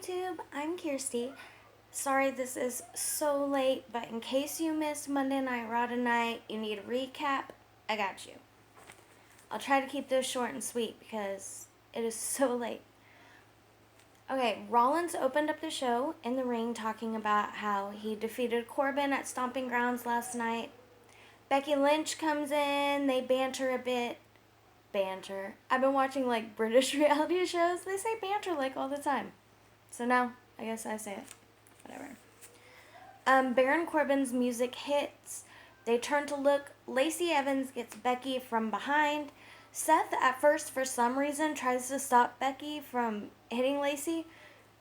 YouTube, I'm Kirsty. Sorry this is so late, but in case you missed Monday Night Raw tonight, you need a recap, I got you. I'll try to keep this short and sweet because it is so late. Okay, Rollins opened up the show in the ring talking about how he defeated Corbin at Stomping Grounds last night. Becky Lynch comes in, they banter a bit. Banter. I've been watching like British reality shows, they say banter like all the time. So now, I guess I say it. Whatever. Baron Corbin's music hits. They turn to look. Lacey Evans gets Becky from behind. Seth, at first, for some reason, tries to stop Becky from hitting Lacey.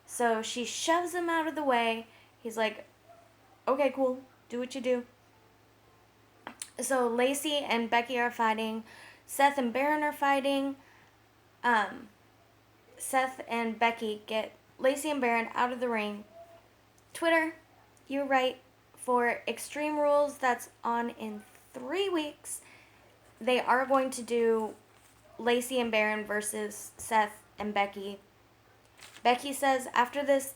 So she shoves him out of the way. He's like, okay, cool. Do what you do. So Lacey and Becky are fighting. Seth and Baron are fighting. Seth and Becky get Lacey and Baron out of the ring. Twitter, you're right. For Extreme Rules, that's on in 3 weeks. They are going to do Lacey and Baron versus Seth and Becky. Becky says after this,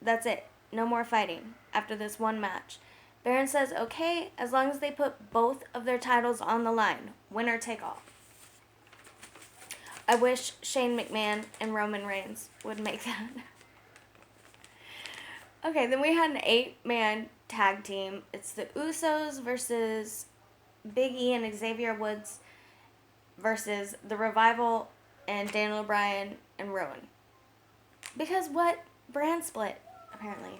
that's it. No more fighting after this one match. Baron says, okay, as long as they put both of their titles on the line. Winner take all. I wish Shane McMahon and Roman Reigns would make that. Okay, then we had an 8-man tag team. It's the Usos versus Big E and Xavier Woods versus The Revival and Daniel Bryan and Rowan. Because what? Brand split, apparently.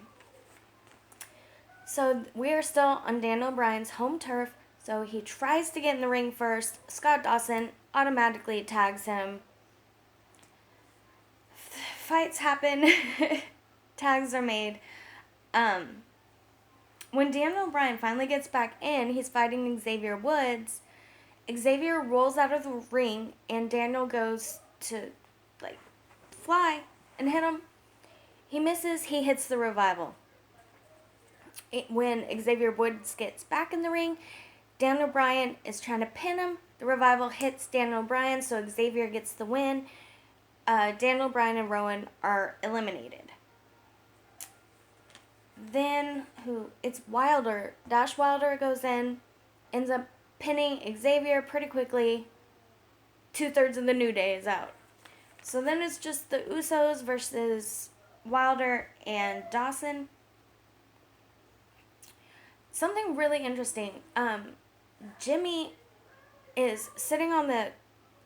So we are still on Daniel Bryan's home turf. So he tries to get in the ring first. Scott Dawson automatically tags him. Fights happen. Tags are made. When Daniel Bryan finally gets back in, he's fighting Xavier Woods. Xavier rolls out of the ring, and Daniel goes to, fly and hit him. He misses, he hits the Revival. When Xavier Woods gets back in the ring, Daniel Bryan is trying to pin him. The Revival hits Daniel Bryan, so Xavier gets the win. Daniel Bryan and Rowan are eliminated. Then, it's Wilder. Dash Wilder goes in, ends up pinning Xavier pretty quickly. 2/3 of the New Day is out. So then it's just the Usos versus Wilder and Dawson. Something really interesting. Jimmy is sitting on the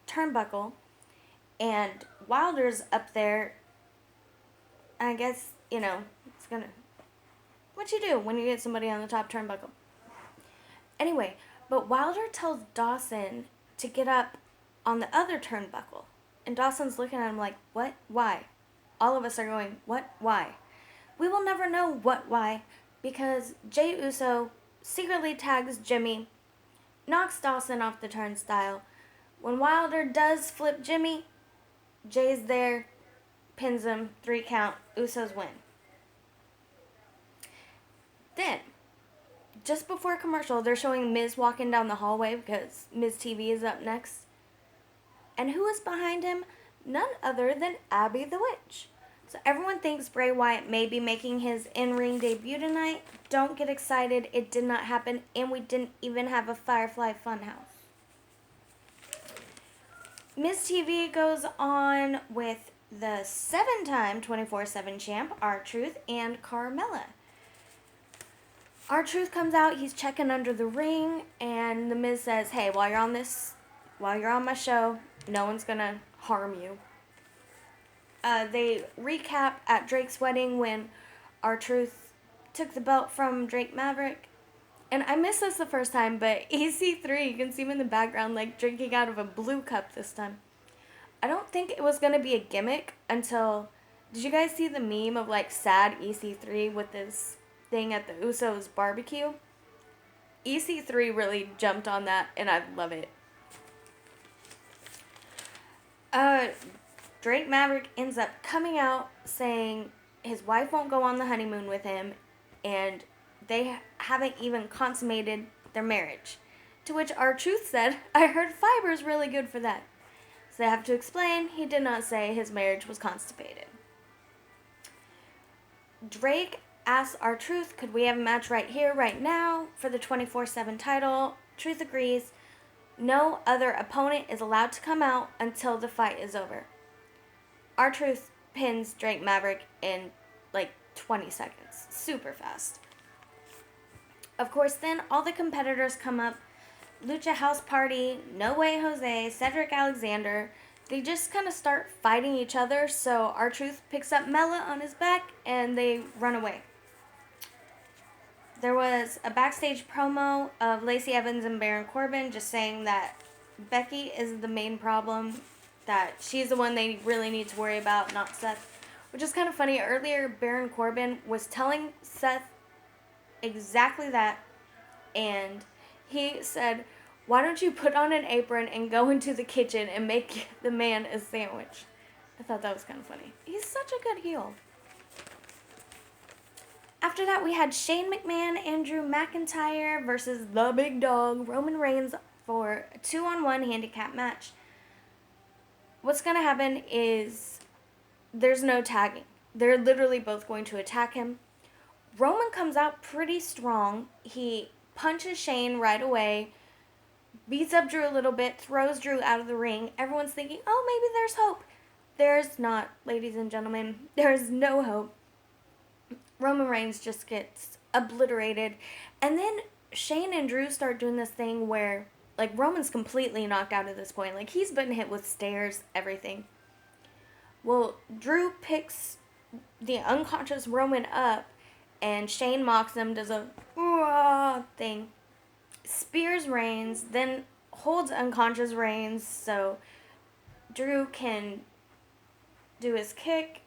turnbuckle, and Wilder's up there. I guess, it's gonna... What you do when you get somebody on the top turnbuckle? Anyway, but Wilder tells Dawson to get up on the other turnbuckle. And Dawson's looking at him like, what? Why? All of us are going, what? Why? We will never know what, why, because Jey Uso secretly tags Jimmy, knocks Dawson off the turnstile. When Wilder does flip Jimmy, Jay's there, pins him, 3 count, Usos win. Then, just before commercial, they're showing Miz walking down the hallway because Miz TV is up next. And who is behind him? None other than Abby the Witch. So everyone thinks Bray Wyatt may be making his in-ring debut tonight. Don't get excited. It did not happen, and we didn't even have a Firefly Funhouse. Miz TV goes on with the 7-time 24/7 champ, R-Truth, and Carmella. R-Truth comes out, he's checking under the ring, and The Miz says, hey, while you're on my show, no one's gonna harm you. They recap at Drake's wedding when R-Truth took the belt from Drake Maverick. And I missed this the first time, but EC3, you can see him in the background, drinking out of a blue cup this time. I don't think it was gonna be a gimmick until... Did you guys see the meme of, sad EC3 with this thing at the Usos barbecue? EC3 really jumped on that, and I love it. Drake Maverick ends up coming out saying his wife won't go on the honeymoon with him, and they haven't even consummated their marriage. To which R-Truth said, I heard fiber's really good for that. So they have to explain, he did not say his marriage was constipated. Drake asks R-Truth, could we have a match right here, right now, for the 24/7 title? Truth agrees. No other opponent is allowed to come out until the fight is over. R-Truth pins Drake Maverick in like 20 seconds. Super fast. Of course, then all the competitors come up. Lucha House Party, No Way Jose, Cedric Alexander. They just kind of start fighting each other, so R-Truth picks up Mella on his back and they run away. There was a backstage promo of Lacey Evans and Baron Corbin just saying that Becky is the main problem, that she's the one they really need to worry about, not Seth. Which is kind of funny. Earlier, Baron Corbin was telling Seth exactly that, and he said, why don't you put on an apron and go into the kitchen and make the man a sandwich? I thought that was kind of funny. He's such a good heel. After that, we had Shane McMahon and Drew McIntyre versus the big dog, Roman Reigns, for a 2-on-1 handicap match. What's going to happen is there's no tagging. They're literally both going to attack him. Roman comes out pretty strong. He punches Shane right away, beats up Drew a little bit, throws Drew out of the ring. Everyone's thinking, oh, maybe there's hope. There's not, ladies and gentlemen. There's no hope. Roman Reigns just gets obliterated. And then Shane and Drew start doing this thing where, like, Roman's completely knocked out at this point. Like, he's been hit with stairs, everything. Well, Drew picks the unconscious Roman up, and Shane mocks him, does a thing, spears Reigns, then holds unconscious Reigns so Drew can do his kick,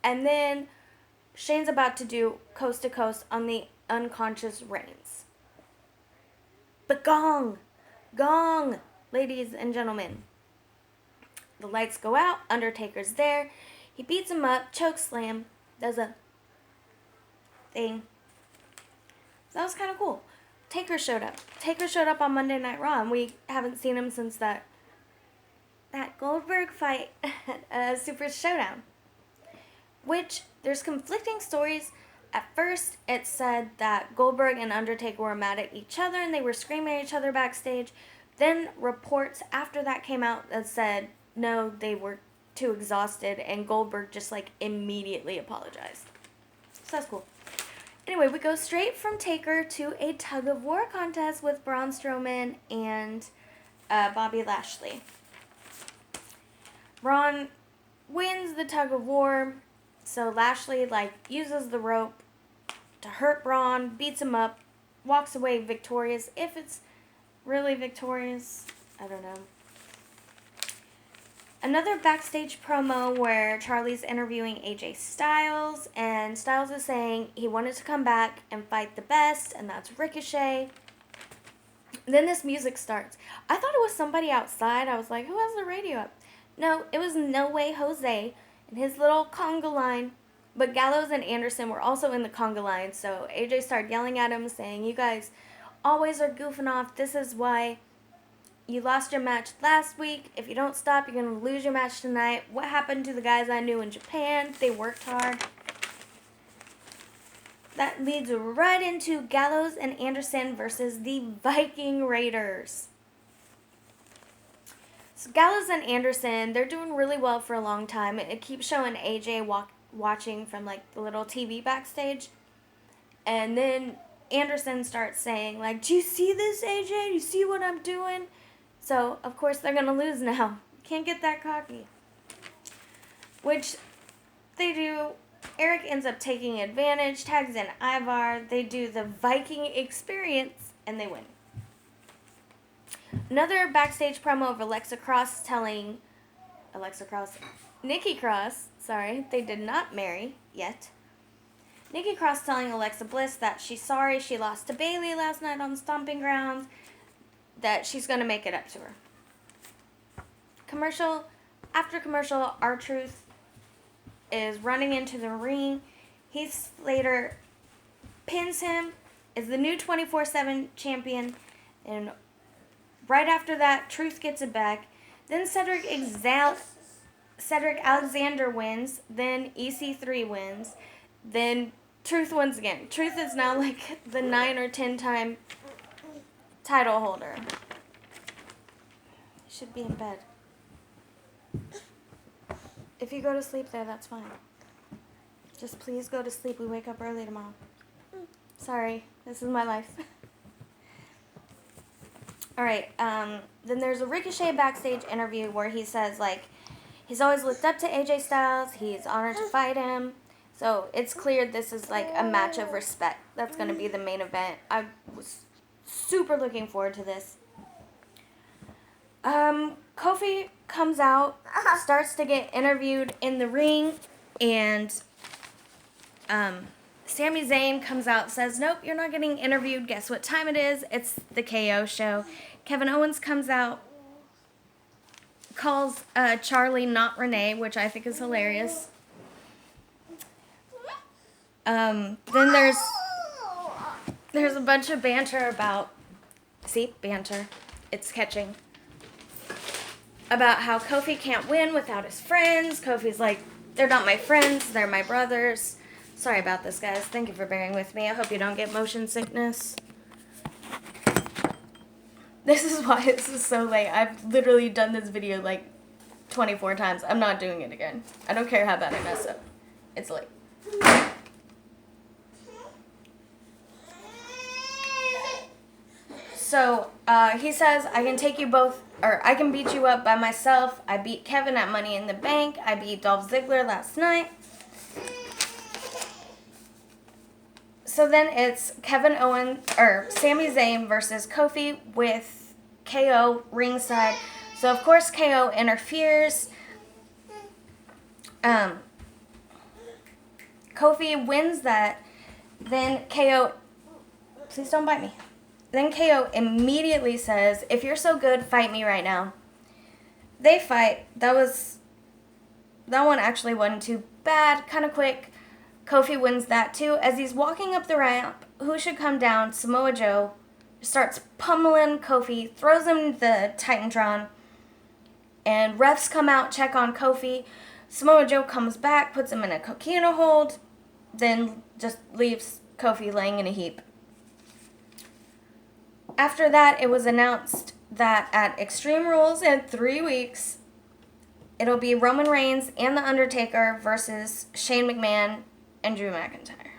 and then Shane's about to do coast to coast on the unconscious Reigns. But gong, ladies and gentlemen. The lights go out, Undertaker's there, he beats him up, choke slam, does a thing. So that was kind of cool. Taker showed up. Taker showed up on Monday Night Raw, and we haven't seen him since that Goldberg fight at Super Showdown. Which, there's conflicting stories. At first, it said that Goldberg and Undertaker were mad at each other and they were screaming at each other backstage. Then reports after that came out that said, no, they were too exhausted, and Goldberg just, like, immediately apologized. So that's cool. Anyway, we go straight from Taker to a tug-of-war contest with Braun Strowman and Bobby Lashley. Braun wins the tug-of-war, so Lashley, like, uses the rope to hurt Braun, beats him up, walks away victorious. If it's really victorious, I don't know. Another backstage promo where Charlie's interviewing AJ Styles, and Styles is saying he wanted to come back and fight the best, and that's Ricochet. Then this music starts. I thought it was somebody outside. I was like, who has the radio up? No, it was No Way Jose and his little conga line. But Gallows and Anderson were also in the conga line, so AJ started yelling at him, saying, you guys always are goofing off. This is why you lost your match last week. If you don't stop, you're going to lose your match tonight. What happened to the guys I knew in Japan? They worked hard. That leads right into Gallows and Anderson versus the Viking Raiders. So Gallows and Anderson, they're doing really well for a long time. It keeps showing AJ watching from, like, the little TV backstage. And then Anderson starts saying, like, do you see this, AJ? Do you see what I'm doing? So, of course, they're going to lose now. Can't get that cocky. Which they do. Eric ends up taking advantage, tags in Ivar. They do the Viking experience, and they win. Another backstage promo of Nikki Cross, they did not marry yet. Nikki Cross telling Alexa Bliss that she's sorry she lost to Bayley last night on the Stomping Grounds, that she's going to make it up to her. After commercial, R-Truth is running into the ring. Heath Slater pins him, is the new 24/7 champion, and right after that, Truth gets it back. Then Cedric Alexander wins, then EC3 wins. Then Truth once again. Truth is now like the 9 or 10 time title holder. Should be in bed. If you go to sleep there, that's fine. Just please go to sleep. We wake up early tomorrow. Sorry, this is my life. Alright, then there's a Ricochet backstage interview where he says, like, he's always looked up to AJ Styles. He's honored to fight him. So it's clear this is, like, a match of respect. That's going to be the main event. I was super looking forward to this. Kofi comes out, starts to get interviewed in the ring, and Sami Zayn comes out, says, nope, you're not getting interviewed. Guess what time it is? It's the KO show. Kevin Owens comes out, calls Charlie not Renee, which I think is hilarious. Then there's a bunch of banter about, see, banter, it's catching, about how Kofi can't win without his friends. Kofi's like, they're not my friends, they're my brothers. Sorry about this, guys. Thank you for bearing with me. I hope you don't get motion sickness. This is why this is so late. I've literally done this video like 24 times. I'm not doing it again. I don't care how bad I mess up. It's late. So, he says, I can take you both, or I can beat you up by myself. I beat Kevin at Money in the Bank. I beat Dolph Ziggler last night. So then it's Kevin Owens, or Sami Zayn versus Kofi with KO ringside. So of course KO interferes. Kofi wins that. Then KO, please don't bite me. Then KO immediately says, if you're so good, fight me right now. They fight. That one actually wasn't too bad, kind of quick. Kofi wins that too. As he's walking up the ramp, who should come down? Samoa Joe starts pummeling Kofi, throws him the Titantron, and refs come out, check on Kofi. Samoa Joe comes back, puts him in a coquina hold, then just leaves Kofi laying in a heap. After that, it was announced that at Extreme Rules in 3 weeks, it'll be Roman Reigns and The Undertaker versus Shane McMahon and Drew McIntyre.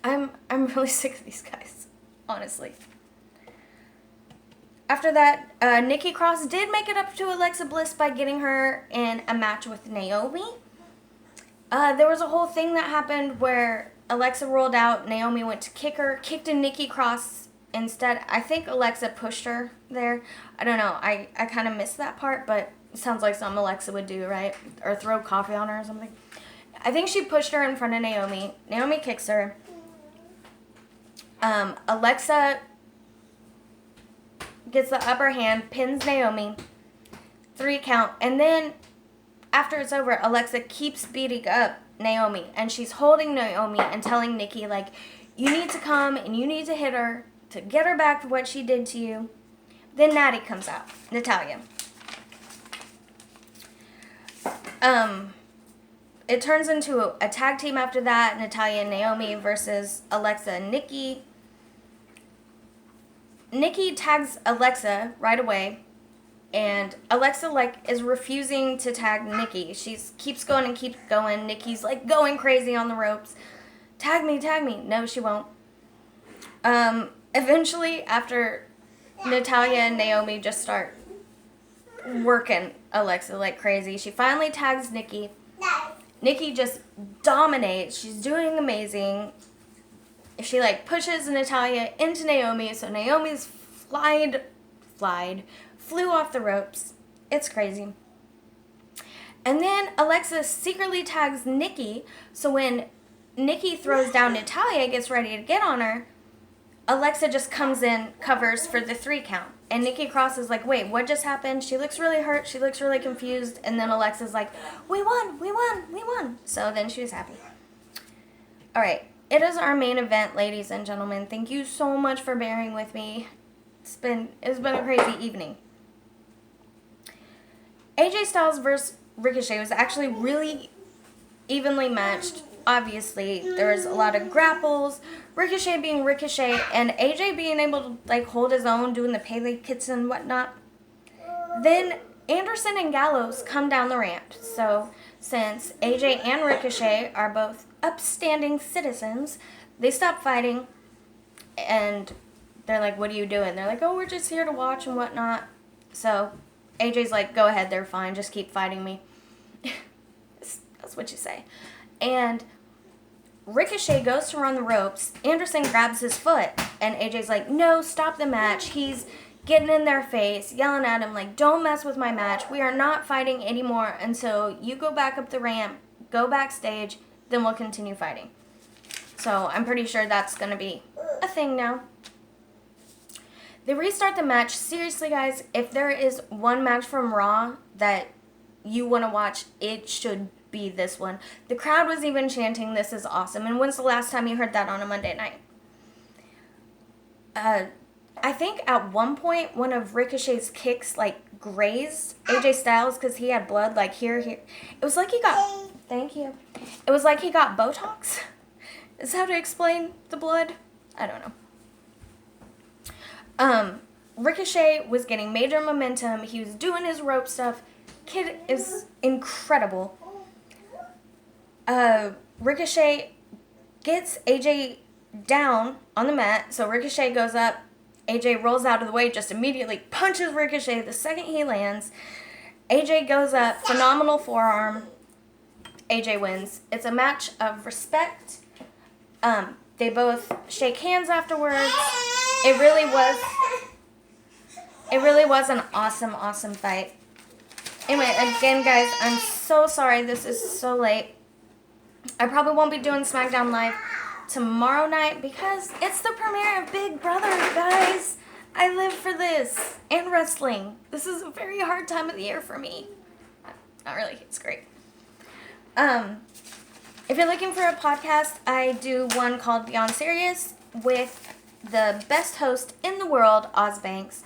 I'm really sick of these guys, honestly. After that, Nikki Cross did make it up to Alexa Bliss by getting her in a match with Naomi. There was a whole thing that happened where Alexa rolled out, Naomi went to kick her, kicked in Nikki Cross instead. I think Alexa pushed her there. I don't know. I kind of missed that part, but it sounds like something Alexa would do, right? Or throw coffee on her or something. I think she pushed her in front of Naomi. Naomi kicks her. Alexa gets the upper hand, pins Naomi. 3 count. And then, after it's over, Alexa keeps beating up Naomi. And she's holding Naomi and telling Nikki, like, you need to come and you need to hit her to get her back for what she did to you. Then Natty comes out. Natalya. It turns into a tag team after that. Natalya and Naomi versus Alexa and Nikki. Nikki tags Alexa right away. And Alexa, like, is refusing to tag Nikki. She keeps going and keeps going. Nikki's, like, going crazy on the ropes. Tag me, tag me. No, she won't. Eventually, after Natalya and Naomi just start working Alexa like crazy, she finally tags Nikki. Nikki just dominates. She's doing amazing. She, like, pushes Natalya into Naomi, so Naomi's flew off the ropes. It's crazy. And then Alexa secretly tags Nikki, so when Nikki throws down Natalya, gets ready to get on her, Alexa just comes in, covers for the 3 count. And Nikki Cross is like, wait, what just happened? She looks really hurt. She looks really confused. And then Alexa's like, we won, we won, we won. So then she was happy. All right. It is our main event, ladies and gentlemen. Thank you so much for bearing with me. It's been a crazy evening. AJ Styles versus Ricochet was actually really evenly matched. obviously there's a lot of grapples, Ricochet being Ricochet, and AJ being able to like hold his own, doing the Pele kits and whatnot. Then Anderson and Gallows come down the ramp. So since AJ and Ricochet are both upstanding citizens, they stop fighting and they're like, what are you doing? They're like, oh, we're just here to watch and whatnot. So AJ's like, go ahead, they're fine, just keep fighting me. That's what you say. And Ricochet goes to run the ropes. Anderson grabs his foot, and AJ's like, no, stop the match. He's getting in their face, yelling at him like, don't mess with my match. We are not fighting anymore until you go back up the ramp, go backstage, then we'll continue fighting. So I'm pretty sure that's going to be a thing now. They restart the match. Seriously, guys, if there is one match from Raw that you want to watch, it should be this one. The crowd was even chanting, this is awesome. And when's the last time you heard that on a Monday night? I think at one point, one of Ricochet's kicks, like, grazed AJ Styles because he had blood, like, here. It was like he got, thank you. It was like he got Botox. Is that how to explain the blood? I don't know. Ricochet was getting major momentum. He was doing his rope stuff. Kid is incredible. Ricochet gets AJ down on the mat. So Ricochet goes up. AJ rolls out of the way, just immediately punches Ricochet the second he lands. AJ goes up, phenomenal forearm. AJ wins. It's a match of respect. They both shake hands afterwards. It really was an awesome, awesome fight. Anyway, again, guys, I'm so sorry this is so late. I probably won't be doing SmackDown Live tomorrow night because it's the premiere of Big Brother, guys. I live for this and wrestling. This is a very hard time of the year for me. Not really, it's great. If you're looking for a podcast, I do one called Beyond Serious with the best host in the world, Oz Banks.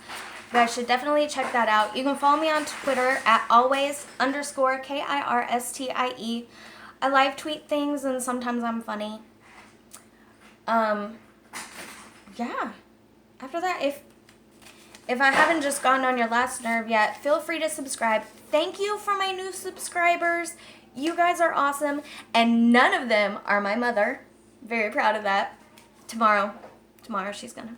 You guys should definitely check that out. You can follow me on Twitter at always_KIRSTIE. I live tweet things and sometimes I'm funny. Yeah. After that, if I haven't just gotten on your last nerve yet, feel free to subscribe. Thank you for my new subscribers. You guys are awesome. And none of them are my mother. Very proud of that. Tomorrow she's gonna.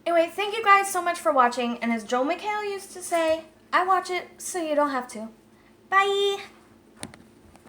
Anyway, thank you guys so much for watching. And as Joel McHale used to say, I watch it so you don't have to. Bye.